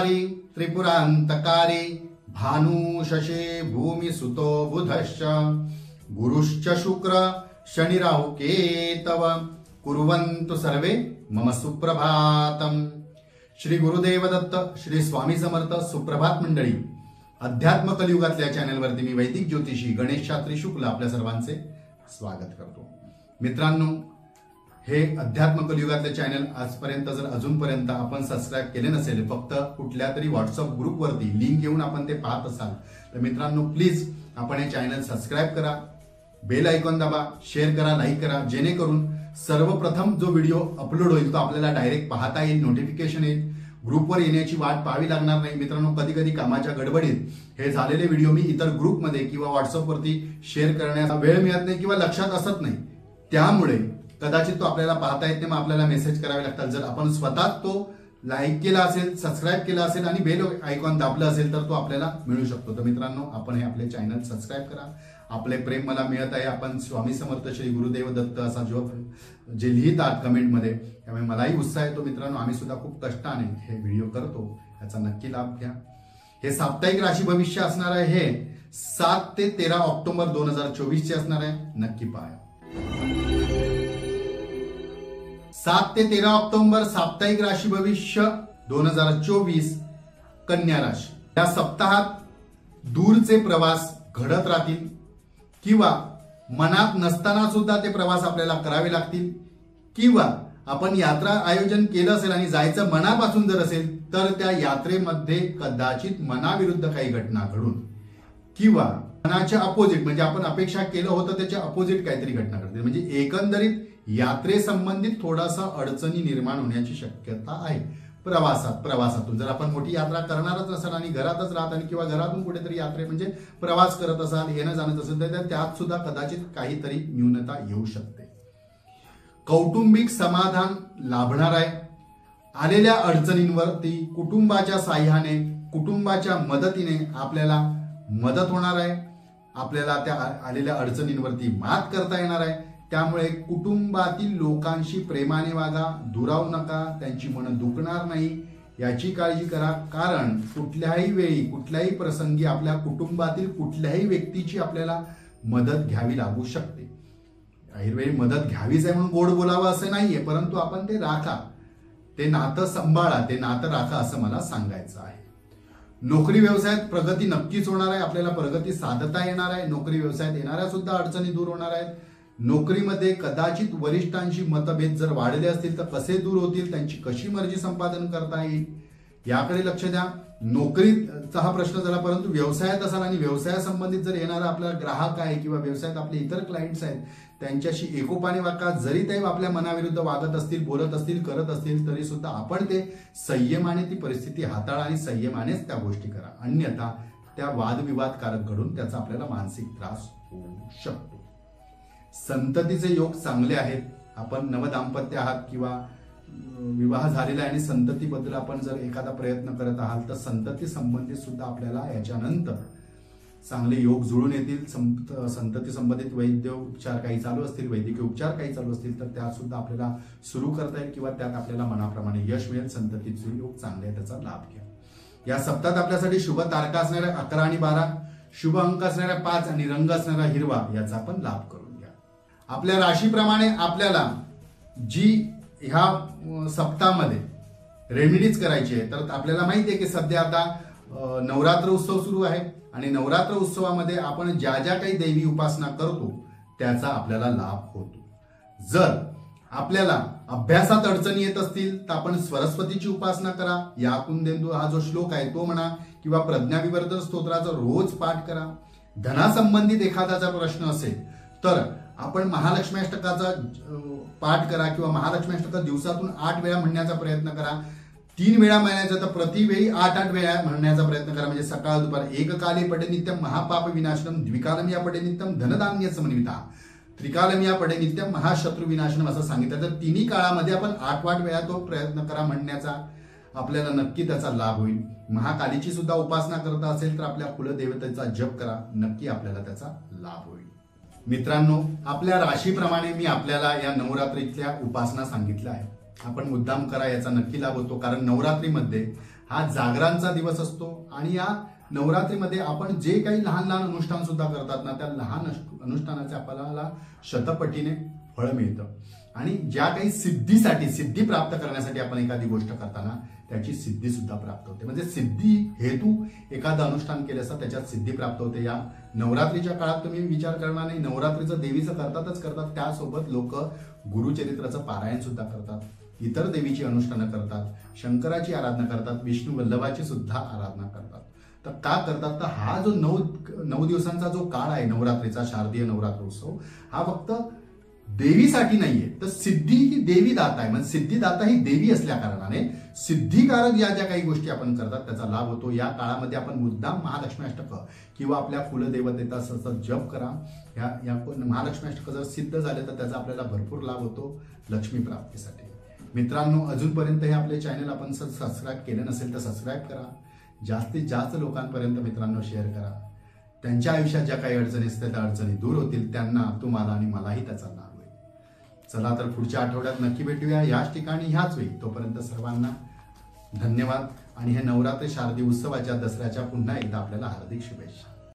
त्रिपुरारी त्रिपुरांतकारी भानु शशे भूमि सुतो बुधश्च गुरुश्च शुक्र शनि राहु केतव कुर्वन्तु सर्वे मम सुप्रभातम। श्री गुरुदेव दत्त श्री स्वामी समर्थ। सुप्रभात मंडळी, अध्यात्म कलियुगातल्या चॅनलवरती मी वैदिक ज्योतिषी गणेश शास्त्री शुक्ल आपल्या सर्वांचे स्वागत करतो। मित्रांनो, हे अध्यात्म कलियुगातले चॅनल आजपर्यंत जर अजूनपर्यंत आपण सबस्क्राईब केले नसेल, फक्त कुठल्या तरी व्हॉट्सअप ग्रुपवरती लिंक घेऊन आपण ते पाहत असाल तर मित्रांनो प्लीज आपण हे चॅनल सबस्क्राईब करा, बेल आयकॉन दाबा, शेअर करा, लाईक करा, जेणेकरून सर्वप्रथम जो व्हिडिओ अपलोड होईल तो आपल्याला डायरेक्ट पाहता येईल, नोटिफिकेशन येईल, ग्रुपवर येण्याची वाट पाहावी लागणार नाही। मित्रांनो, कधी कधी कामाच्या गडबडीत हे झालेले व्हिडिओ मी इतर ग्रुपमध्ये किंवा व्हॉट्सअपवरती शेअर करण्याचा वेळ मिळत नाही किंवा लक्षात असत नाही, त्यामुळे कदाचित तो आपल्याला पाहता येत नाही, मग आपल्याला मेसेज करावे लागतात। जर आपण स्वतः तो लाईक केला असेल, सबस्क्राईब केला असेल आणि बेल आयकॉन दाबलं असेल तर तो आपल्याला मिळू शकतो। तर मित्रांनो, आपण हे आपले चॅनल सबस्क्राईब करा। आपले प्रेम मला मिळत आहे, आपण स्वामी समर्थ श्री गुरुदेव दत्त असा जे लिहितात कमेंटमध्ये, त्यामुळे मलाही उत्साह येतो। मित्रांनो, आम्ही सुद्धा खूप कष्टाने हे व्हिडिओ करतो, याचा नक्की लाभ घ्या। हे साप्ताहिक राशी भविष्य असणार आहे, हे 7 ते 13 ऑक्टोबर 2024 चे असणार आहे, नक्की पहा। 7 ते 13 ऑक्टोबर साप्ताहिक राशी भविष्य 2024 कन्या राशी। या सप्ताहात दूरचे प्रवास घडत राहतील किंवा मनात नसताना सुद्धा ते प्रवास आपल्याला करावे लागतील, किंवा आपण यात्रा आयोजन केलं असेल आणि जायचं मनापासून जर असेल तर त्या यात्रेमध्ये कदाचित मनाविरुद्ध काही घटना घडून किंवा मनाच्या अपोजिट, म्हणजे आपण अपेक्षा केलं होतं त्याच्या अपोजिट काहीतरी घटना घडते। म्हणजे एकंदरीत यात्रेसंबंधित थोडासा अडचणी निर्माण होण्याची शक्यता आहे। प्रवासातून जर आपण मोठी यात्रा करणारच नसाल आणि घरातच राहत आणि किंवा घरातून कुठेतरी यात्रे म्हणजे प्रवास करत असाल, येणं जाणत असेल तर त्यात सुद्धा कदाचित काहीतरी न्यूनता येऊ शकते। कौटुंबिक समाधान लाभणार आहे। आलेल्या अडचणींवरती कुटुंबाच्या साह्याने, कुटुंबाच्या मदतीने आपल्याला मदत होणार आहे। आपल्याला त्या आलेल्या अडचणींवरती मात करता येणार आहे। त्यामुळे कुटुंबातील लोकांशी प्रेमाने वागा, दुरावू नका, त्यांची मन दुखणार नाही याची काळजी करा। कारण कुठल्याही वेळी, कुठल्याही प्रसंगी आपल्या कुटुंबातील कुठल्याही व्यक्तीची आपल्याला मदत घ्यावी लागू शकते। काही वेळी मदत घ्यावीच आहे म्हणून गोड बोलावं असं नाहीये, परंतु आपण ते राखा, ते नातं सांभाळा, ते नातं राखा असं मला सांगायचं आहे। नोकरी व्यवसायात प्रगती नक्कीच होणार आहे, आपल्याला प्रगती साधता येणार आहे। नोकरी व्यवसायात येणाऱ्या सुद्धा अडचणी दूर होणार आहेत। नोकरीमध्ये कदाचित वरिष्ठांशी मतभेद जर वाढले असतील तर कसे दूर होतील, त्यांची कशी मर्जी संपादन करता येईल याकडे लक्ष द्या। नोकरीचा हा प्रश्न झाला, परंतु व्यवसायात असाल आणि व्यवसायासंबंधित जर येणारा आपला ग्राहक आहे किंवा व्यवसायात आपले इतर क्लायंट्स आहेत त्यांच्याशी एकोपाने वागा। जरी ते आपल्या मनाविरुद्ध वागत असतील, बोलत असतील, करत असतील तरी सुद्धा आपण ते संयमाने ती परिस्थिती हाताळा आणि संयमानेच त्या गोष्टी करा, अन्यथा त्या वादविवादकारक घडून त्याचा आपल्याला मानसिक त्रास होऊ शकतो। संततीचे योग चांगले आहेत। आपण नवदाम्पत्य आहात किंवा विवाह झालेला आहे आणि संततीबद्दल आपण जर एखादा प्रयत्न करत आहात तर संतती संबंधित सुद्धा आपल्याला याच्यानंतर चांगले योग जुळून येतील। संतती संबंधित वैद्य उपचार काही चालू असतील, वैद्यकीय उपचार काही चालू असतील तर त्या सुद्धा आपल्याला सुरू करता येईल किंवा त्यात आपल्याला मनाप्रमाणे यश मिळेल। संततीचे योग चांगले आहे, त्याचा लाभ घ्या। या सप्ताहात आपल्यासाठी शुभ तारखा असणाऱ्या 11 आणि 12, शुभ अंक असणाऱ्या 5 आणि रंग असणारा हिरवा याचा आपण लाभ करून घ्या। आपल्या राशीप्रमाणे आपल्याला जी ह्या सप्ताहामध्ये रेमेडीज करायची आहे, तर आपल्याला माहिती आहे की सध्या आता नवरात्र उत्सव सुरू आहे आणि नवरात्र उत्सवामध्ये आपण ज्या ज्या काही देवी उपासना करतो त्याचा आपल्याला लाभ होतो। जर आपल्याला अभ्यासात अडचणी येत असतील तर आपण सरस्वतीची उपासना करा, या कुंदेंदू हा जो श्लोक आहे तो म्हणा किंवा प्रज्ञाविवर्धन स्तोत्राचा रोज पाठ करा। धनासंबंधित एखादाचा प्रश्न असेल तर आपण महालक्ष्मीष्टकाचा पाठ करा किंवा महालक्ष्मीष्टक दिवसातून 8 वेळा म्हणण्याचा प्रयत्न करा। 3 वेळा म्हणायचं तर प्रतिवेळी 8 वेळा म्हणण्याचा प्रयत्न करा। म्हणजे सकाळ दुपार एक काले पडे नित्यम महापाप विनाशनम, द्विकालमिया पडे नित्यम धनधान्य समन्विता, त्रिकालमिया पडे नित्यम महाशत्रू विनाशनम असं सांगितलं। तर तिन्ही काळामध्ये आपण 8 वेळा तो प्रयत्न करा म्हणण्याचा, आपल्याला नक्की त्याचा लाभ होईल। महाकालीची सुद्धा उपासना करत असेल तर आपल्या कुलदेवतेचा जप करा, नक्की आपल्याला त्याचा लाभ होईल। मित्रांनो, आपल्या राशीप्रमाणे मी आपल्याला या नवरात्रीतल्या उपासना सांगितल्या आहेत, आपण मुद्दाम करा, याचा नक्की लाभ होतो। कारण नवरात्रीमध्ये हा जागरांचा दिवस असतो आणि या नवरात्रीमध्ये आपण जे काही लहान लहान अनुष्ठान सुद्धा करतात ना, त्या लहान अनुष्ठानाचे आपल्याला शतपटीने फळ मिळतं. आणि ज्या काही सिद्धी प्राप्त करण्यासाठी आपण एखादी गोष्ट करताना त्याची सिद्धी सुद्धा प्राप्त होते. म्हणजे सिद्धी हेतू एखादं अनुष्ठान केलं असता त्याच्यात सिद्धी प्राप्त होते. या नवरात्रीच्या काळात तुम्ही विचार करणार नाही, नवरात्रीचं देवीचं करतात, त्यासोबत लोक गुरुचरित्राचं पारायण सुद्धा करतात, इतर देवीची अनुष्ठानं करतात, शंकराची आराधना करतात, विष्णू वल्लभाची सुद्धा आराधना करतात. तर का करतात? तर हा जो 9 दिवसांचा जो काळ आहे नवरात्रीचा, शारदीय नवरात्रोत्सव, हा फक्त देवीसाठी नाहीये, तर सिद्धी ही देवी दाता आहे. म्हणजे सिद्धिदाता ही देवी असल्या कारणाने सिद्धिकारक ज्या काही गोष्टी आपण करतात त्याचा लाभ होतो. या काळामध्ये आपण मुद्दाम महालक्ष्मी अष्टक किंवा आपल्या कुलदेवतेचा सतत जप करा. या महालक्ष्मी अष्टक जर सिद्ध झाले तर त्याचा आपल्याला भरपूर लाभ होतो लक्ष्मी प्राप्तीसाठी. मित्रांनो, अजूनपर्यंत हे आपले चॅनल आपण सबस्क्राईब केलं नसेल तर सबस्क्राईब करा. जास्तीत जास्त लोकांपर्यंत मित्रांनो शेअर करा. त्यांच्या आयुष्यात ज्या काही अडचणी असतात त्या अडचणी दूर होतील, त्यांना, तुम्हाला आणि मलाही त्याचा लाभ होईल. चला तर पुढच्या आठवड्यात नक्की भेटूया याच ठिकाणी ह्याच वेळी. तोपर्यंत सर्वांना धन्यवाद आणि हे नवरात्री शारदीय उत्सवाच्या दसऱ्याच्या पुन्हा एकदा आपल्याला हार्दिक शुभेच्छा.